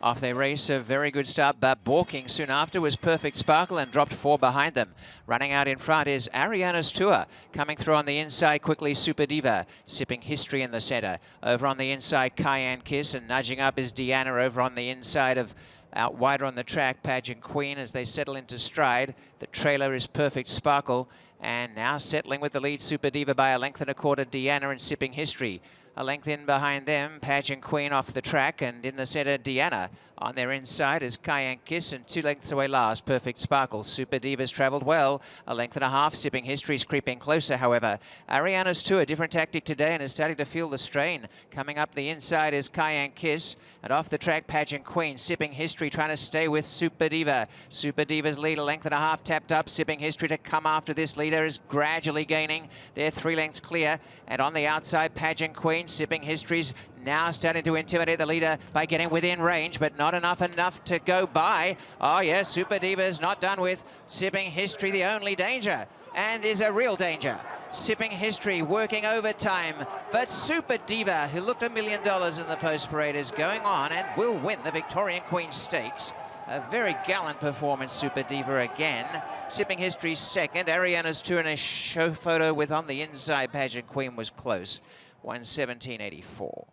Off their race, a very good start, but balking soon after was Perfect Sparkle and dropped 4 behind them. Running out in front is Ariana's Tour. Coming through on the inside quickly, Super Diva. Sipping History in the centre. Over on the inside, Cayenne Kiss, and nudging up is Deanna over on the inside of out wider on the track, Pageant Queen as they settle into stride. The trailer is Perfect Sparkle, and now settling with the lead, Super Diva by a length and a quarter, Deanna and Sipping History. A length in behind them, Pageant Queen off the track, and in the centre, Deanna. On their inside is Cayenne Kiss, and 2 lengths away last, Perfect Sparkle. Super Diva's travelled well, a length and a half. Sipping History's creeping closer, however. Ariana's Tour, a different tactic today, and is starting to feel the strain. Coming up the inside is Cayenne Kiss, and off the track, Pageant Queen. Sipping History trying to stay with Super Diva. Super Diva's lead, a length and a half, tapped up. Sipping History to come after this leader is gradually gaining. They're 3 lengths clear, and on the outside, Pageant Queen. Sipping History's now starting to intimidate the leader by getting within range, but not enough to go by. Oh yes, Super Diva's not done with. Sipping History, the only danger, and is a real danger. Sipping History working overtime, but Super Diva, who looked $1 million in the post parade, is going on and will win the Victorian Queen Stakes. A very gallant performance, Super Diva again. Sipping History second. Ariana's Tour in a show photo with on the inside, Pageant Queen was close. 1:17.84.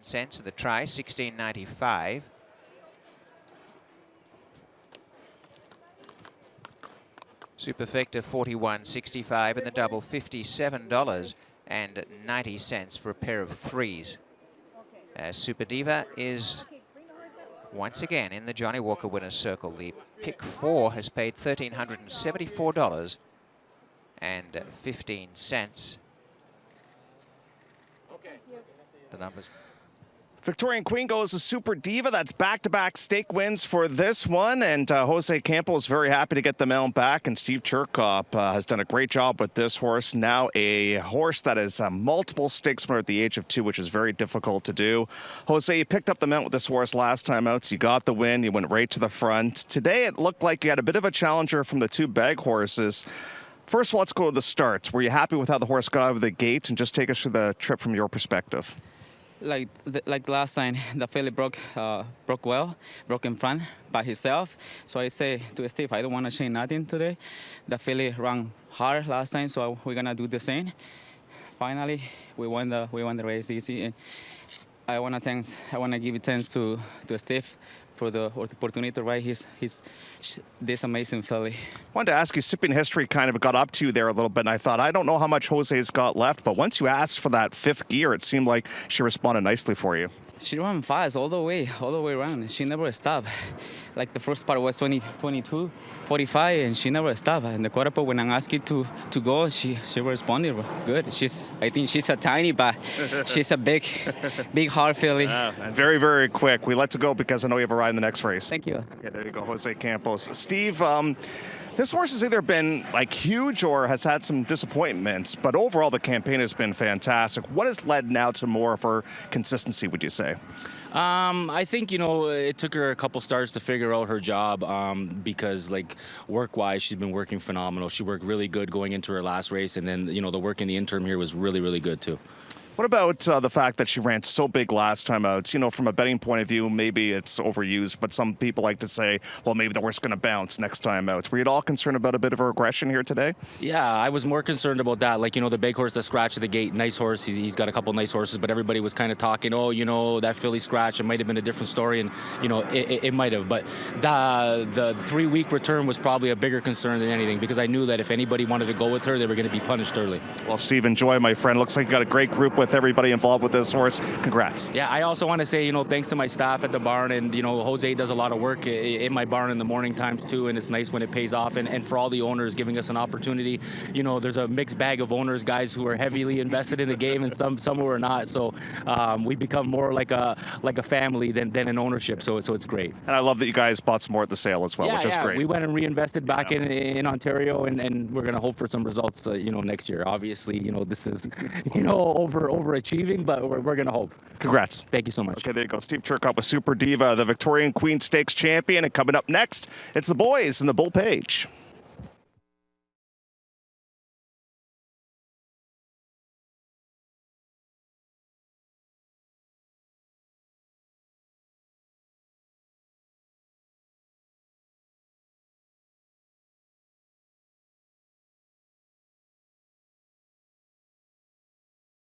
Cents of the try, 16.95. Superfecta 41.65 and the double $57.90 for a pair of threes. Super Diva is once again in the Johnny Walker winner's circle. The pick 4 has paid $1,374.15. The numbers. Victorian Queen goes to Super Diva. That's back-to-back stake wins for this one. And Jose Campos is very happy to get the mount back. And Steve Cherkop has done a great job with this horse. Now a horse that is a multiple stakes winner at the age of 2, which is very difficult to do. Jose, you picked up the mount with this horse last time out. So you got the win. You went right to the front. Today it looked like you had a bit of a challenger from the 2 bag horses. First of all, let's go to the start. Were you happy with how the horse got out of the gate? And just take us through the trip from your perspective. Like last time, the filly broke in front by himself. So I say to Steve, I don't want to change nothing today. The filly ran hard last time, so we're gonna do the same. Finally, we won the race easy, and I wanna give thanks to Steve for the opportunity to ride this amazing filly. I wanted to ask you, Sipping History kind of got up to you there a little bit, and I thought, I don't know how much Jose's got left, but once you asked for that 5th gear, it seemed like she responded nicely for you. She ran fast all the way around. She never stopped. Like the first part was 22, 45, and she never stopped. And the quarter part, when I asked her to go, she responded good. I think she's a tiny, but she's a big hard filly. And very, very quick. We let you go because I know you have a ride in the next race. Thank you. Okay, there you go, Jose Campos. Steve, this horse has either been like huge or has had some disappointments, but overall the campaign has been fantastic. What has led now to more of her consistency, would you say? I think, it took her a couple starts to figure out her job because, like, work-wise, she's been working phenomenal. She worked really good going into her last race, and then, the work in the interim here was really, really good, too. What about the fact that she ran so big last time out? From a betting point of view, maybe it's overused, but some people like to say, well, maybe the horse is going to bounce next time out. Were you at all concerned about a bit of a regression here today? Yeah, I was more concerned about that. Like, the big horse that scratched at the gate, nice horse. He's got a couple nice horses, but everybody was kind of talking, that filly scratch, it might have been a different story, and, it might have. But the 3-week return was probably a bigger concern than anything because I knew that if anybody wanted to go with her, they were going to be punished early. Well, Steve, enjoy, my friend. Looks like you got a great group with everybody involved with this horse. Congrats. Yeah, I also want to say, thanks to my staff at the barn, and, Jose does a lot of work in my barn in the morning times too, and it's nice when it pays off, and for all the owners giving us an opportunity. There's a mixed bag of owners, guys who are heavily invested in the game and some who are not, so we become more like a family than an ownership, so it's great. And I love that you guys bought some more at the sale as well, which is great. We went and reinvested back in Ontario, and we're going to hope for some results, next year. Obviously, this is, over overachieving, but we're going to hope. Congrats. Thank you so much. Okay, there you go. Steve Churkoff with Super Diva, the Victorian Queen Stakes champion. And coming up next, it's the boys in the Bull Page.